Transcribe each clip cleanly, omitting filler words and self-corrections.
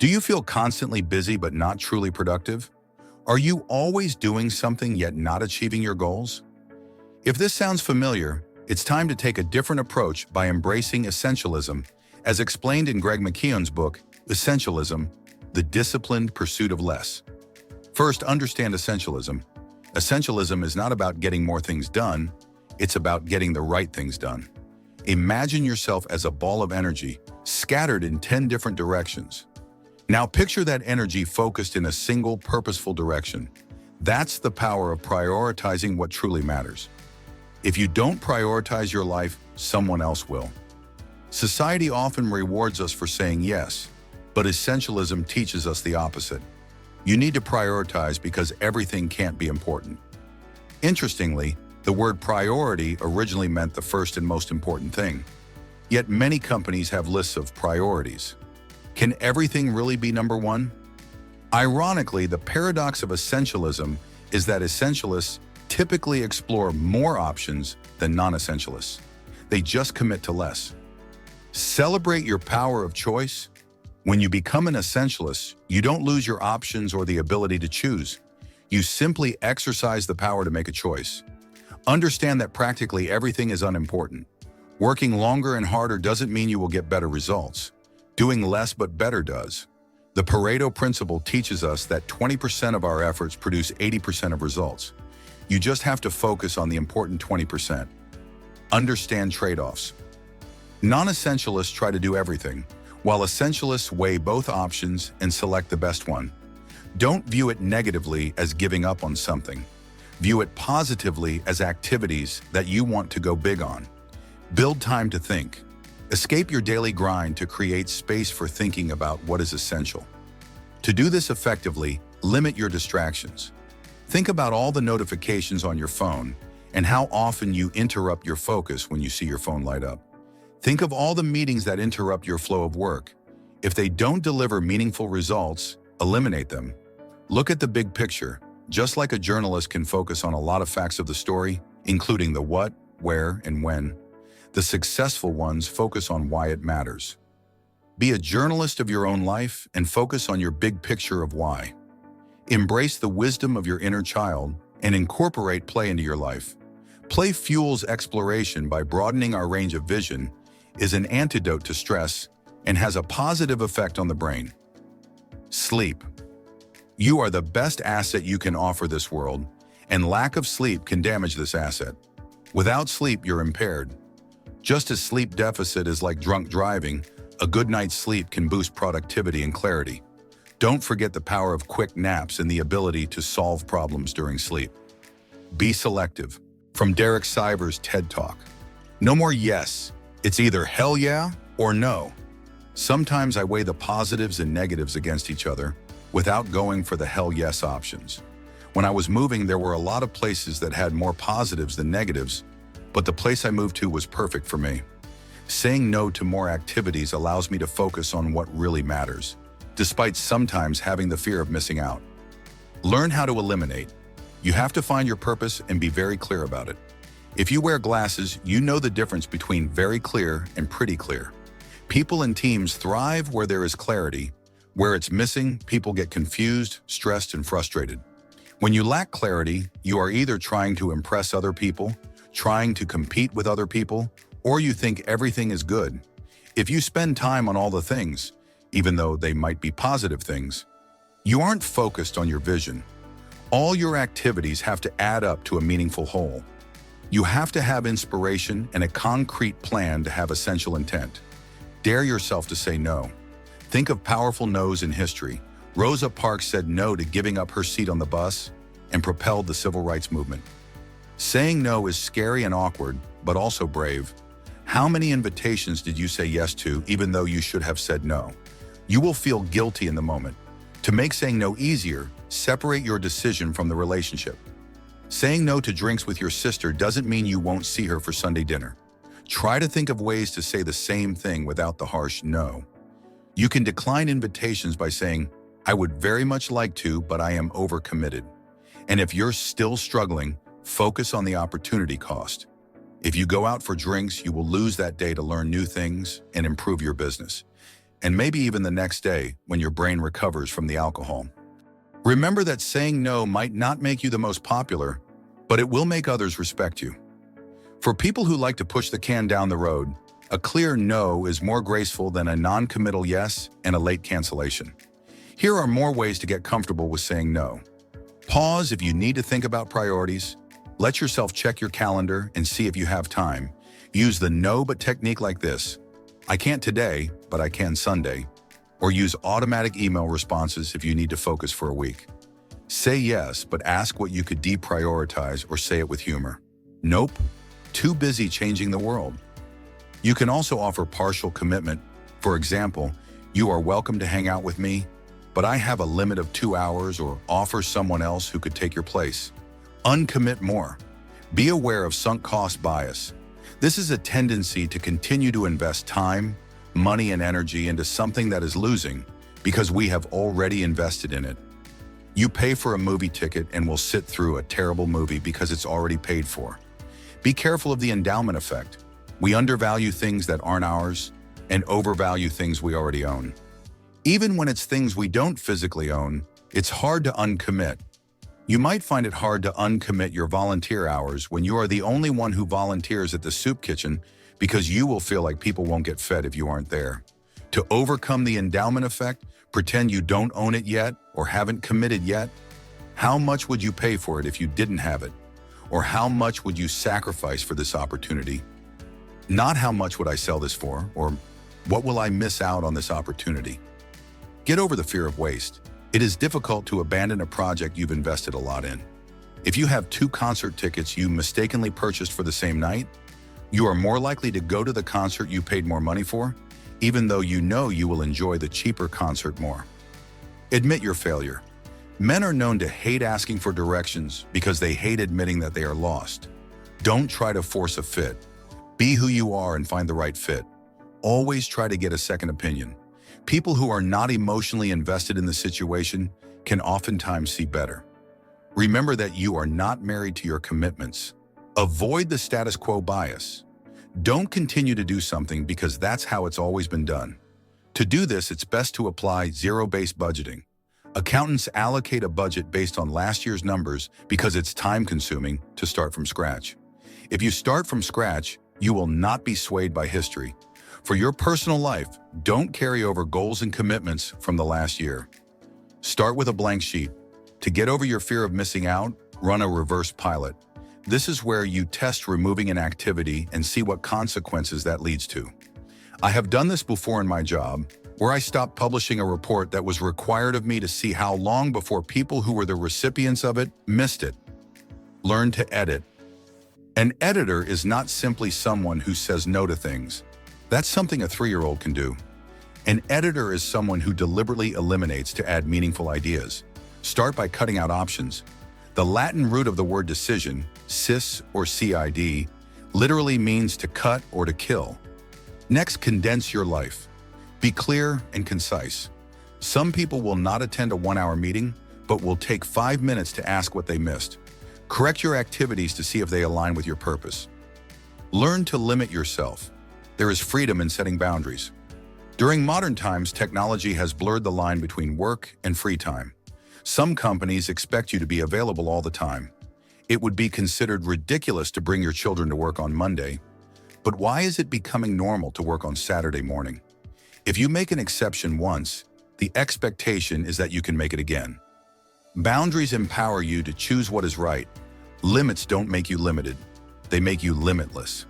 Do you feel constantly busy but not truly productive? Are you always doing something yet not achieving your goals? If this sounds familiar, it's time to take a different approach by embracing essentialism, as explained in Greg McKeown's book, Essentialism, The Disciplined Pursuit of Less. First, understand essentialism. Essentialism is not about getting more things done, it's about getting the right things done. Imagine yourself as a ball of energy, scattered in 10 different directions. Now picture that energy focused in a single purposeful direction. That's the power of prioritizing what truly matters. If you don't prioritize your life, someone else will. Society often rewards us for saying yes, but essentialism teaches us the opposite. You need to prioritize because everything can't be important. Interestingly, the word priority originally meant the first and most important thing. Yet many companies have lists of priorities. Can everything really be number one? Ironically, the paradox of essentialism is that essentialists typically explore more options than non-essentialists. They just commit to less. Celebrate your power of choice. When you become an essentialist, you don't lose your options or the ability to choose. You simply exercise the power to make a choice. Understand that practically everything is unimportant. Working longer and harder doesn't mean you will get better results. Doing less but better does. The Pareto principle teaches us that 20% of our efforts produce 80% of results. You just have to focus on the important 20%. Understand trade-offs. Non-essentialists try to do everything, while essentialists weigh both options and select the best one. Don't view it negatively as giving up on something. View it positively as activities that you want to go big on. Build time to think. Escape your daily grind to create space for thinking about what is essential. To do this effectively, limit your distractions. Think about all the notifications on your phone and how often you interrupt your focus when you see your phone light up. Think of all the meetings that interrupt your flow of work. If they don't deliver meaningful results, eliminate them. Look at the big picture. Just like a journalist can focus on a lot of facts of the story, including the what, where, and when, the successful ones focus on why it matters. Be a journalist of your own life and focus on your big picture of why. Embrace the wisdom of your inner child and incorporate play into your life. Play fuels exploration by broadening our range of vision, is an antidote to stress, and has a positive effect on the brain. Sleep. You are the best asset you can offer this world, and lack of sleep can damage this asset. Without sleep, you're impaired. Just as sleep deficit is like drunk driving, a good night's sleep can boost productivity and clarity. Don't forget the power of quick naps and the ability to solve problems during sleep. Be selective. From Derek Siver's TED Talk. No more yes. It's either hell yeah or no. Sometimes I weigh the positives and negatives against each other without going for the hell yes options. When I was moving, there were a lot of places that had more positives than negatives, but the place I moved to was perfect for me. Saying no to more activities allows me to focus on what really matters, despite sometimes having the fear of missing out. Learn how to eliminate. You have to find your purpose and be very clear about it. If you wear glasses, you know the difference between very clear and pretty clear. People and teams thrive where there is clarity. Where it's missing, people get confused, stressed, and frustrated. When you lack clarity, you are either trying to impress other people, trying to compete with other people, or you think everything is good. If you spend time on all the things, even though they might be positive things, you aren't focused on your vision. All your activities have to add up to a meaningful whole. You have to have inspiration and a concrete plan to have essential intent. Dare yourself to say no. Think of powerful no's in history. Rosa Parks said no to giving up her seat on the bus and propelled the civil rights movement. Saying no is scary and awkward, but also brave. How many invitations did you say yes to even though you should have said no? You will feel guilty in the moment. To make saying no easier, separate your decision from the relationship. Saying no to drinks with your sister doesn't mean you won't see her for Sunday dinner. Try to think of ways to say the same thing without the harsh no. You can decline invitations by saying, I would very much like to, but I am overcommitted. And if you're still struggling, focus on the opportunity cost. If you go out for drinks, you will lose that day to learn new things and improve your business. and maybe even the next day when your brain recovers from the alcohol. Remember that saying no might not make you the most popular, but it will make others respect you. For people who like to push the can down the road, a clear no is more graceful than a non-committal yes and a late cancellation. Here are more ways to get comfortable with saying no. Pause if you need to think about priorities. Let yourself check your calendar and see if you have time. Use the no but technique like this: I can't today, but I can Sunday. Or use automatic email responses if you need to focus for a week. Say yes, but ask what you could deprioritize, or say it with humor. Nope, too busy changing the world. You can also offer partial commitment. For example, you are welcome to hang out with me, but I have a limit of 2 hours, or offer someone else who could take your place. Uncommit more. Be aware of sunk cost bias. This is a tendency to continue to invest time, money, and energy into something that is losing because we have already invested in it. You pay for a movie ticket and will sit through a terrible movie because it's already paid for. Be careful of the endowment effect. We undervalue things that aren't ours and overvalue things we already own. Even when it's things we don't physically own, it's hard to uncommit. You might find it hard to uncommit your volunteer hours when you are the only one who volunteers at the soup kitchen, because you will feel like people won't get fed if you aren't there. To overcome the endowment effect, pretend you don't own it yet or haven't committed yet. How much would you pay for it if you didn't have it? Or how much would you sacrifice for this opportunity? Not how much would I sell this for, or what will I miss out on this opportunity? Get over the fear of waste. It is difficult to abandon a project you've invested a lot in. If you have 2 concert tickets you mistakenly purchased for the same night, you are more likely to go to the concert you paid more money for, even though you know you will enjoy the cheaper concert more. Admit your failure. Men are known to hate asking for directions because they hate admitting that they are lost. Don't try to force a fit. Be who you are and find the right fit. Always try to get a second opinion. People who are not emotionally invested in the situation can oftentimes see better. Remember that you are not married to your commitments. Avoid the status quo bias. Don't continue to do something because that's how it's always been done. To do this, it's best to apply zero-based budgeting. Accountants allocate a budget based on last year's numbers because it's time-consuming to start from scratch. If you start from scratch, you will not be swayed by history. For your personal life, don't carry over goals and commitments from the last year. Start with a blank sheet. To get over your fear of missing out, run a reverse pilot. This is where you test removing an activity and see what consequences that leads to. I have done this before in my job, where I stopped publishing a report that was required of me to see how long before people who were the recipients of it missed it. Learn to edit. An editor is not simply someone who says no to things. That's something a 3-year-old can do. An editor is someone who deliberately eliminates to add meaningful ideas. Start by cutting out options. The Latin root of the word decision, cis or cid, literally means to cut or to kill. Next, condense your life. Be clear and concise. Some people will not attend a 1-hour meeting, but will take 5 minutes to ask what they missed. Correct your activities to see if they align with your purpose. Learn to limit yourself. There is freedom in setting boundaries. During modern times, technology has blurred the line between work and free time. Some companies expect you to be available all the time. It would be considered ridiculous to bring your children to work on Monday. But why is it becoming normal to work on Saturday morning? If you make an exception once, the expectation is that you can make it again. Boundaries empower you to choose what is right. Limits don't make you limited. They make you limitless.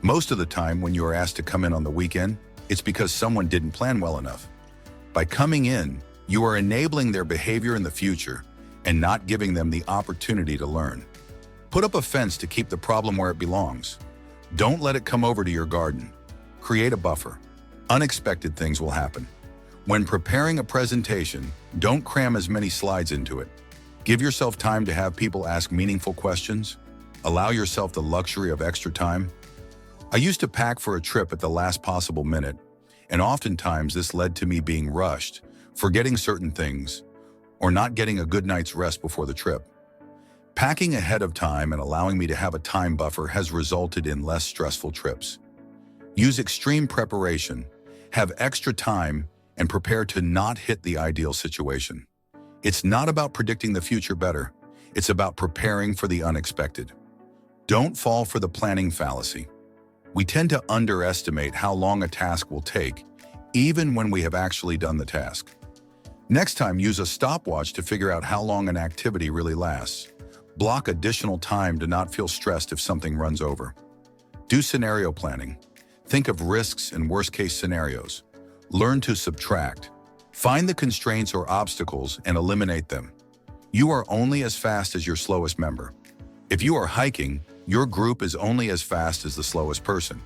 Most of the time when you are asked to come in on the weekend, it's because someone didn't plan well enough. By coming in, you are enabling their behavior in the future and not giving them the opportunity to learn. Put up a fence to keep the problem where it belongs. Don't let it come over to your garden. Create a buffer. Unexpected things will happen. When preparing a presentation, don't cram as many slides into it. Give yourself time to have people ask meaningful questions. Allow yourself the luxury of extra time. I used to pack for a trip at the last possible minute, and oftentimes this led to me being rushed, forgetting certain things, or not getting a good night's rest before the trip. Packing ahead of time and allowing me to have a time buffer has resulted in less stressful trips. Use extreme preparation. Have extra time and prepare to not hit the ideal situation. It's not about predicting the future better. It's about preparing for the unexpected. Don't fall for the planning fallacy. We tend to underestimate how long a task will take, even when we have actually done the task. Next time, use a stopwatch to figure out how long an activity really lasts. Block additional time to not feel stressed if something runs over. Do scenario planning. Think of risks and worst-case scenarios. Learn to subtract. Find the constraints or obstacles and eliminate them. You are only as fast as your slowest member. If you are hiking, your group is only as fast as the slowest person.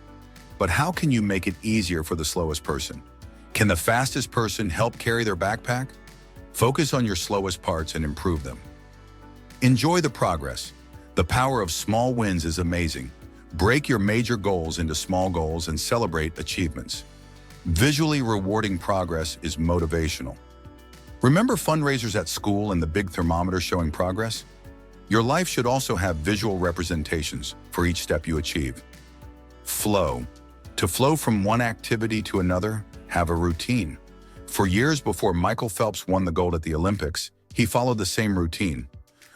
But how can you make it easier for the slowest person? Can the fastest person help carry their backpack? Focus on your slowest parts and improve them. Enjoy the progress. The power of small wins is amazing. Break your major goals into small goals and celebrate achievements. Visually rewarding progress is motivational. Remember fundraisers at school and the big thermometer showing progress? Your life should also have visual representations for each step you achieve. Flow. To flow from one activity to another, have a routine. For years before Michael Phelps won the gold at the Olympics, he followed the same routine.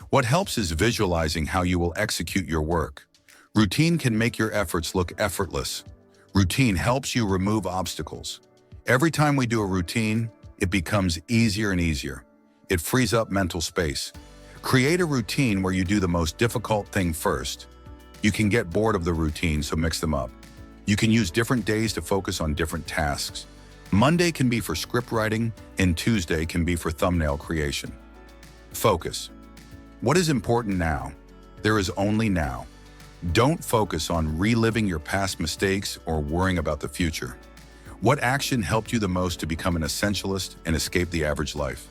What helps is visualizing how you will execute your work. Routine can make your efforts look effortless. Routine helps you remove obstacles. Every time we do a routine, it becomes easier and easier. It frees up mental space. Create a routine where you do the most difficult thing first. You can get bored of the routine, so mix them up. You can use different days to focus on different tasks. Monday can be for script writing, and Tuesday can be for thumbnail creation. Focus. What is important now? There is only now. Don't focus on reliving your past mistakes or worrying about the future. What action helped you the most to become an essentialist and escape the average life?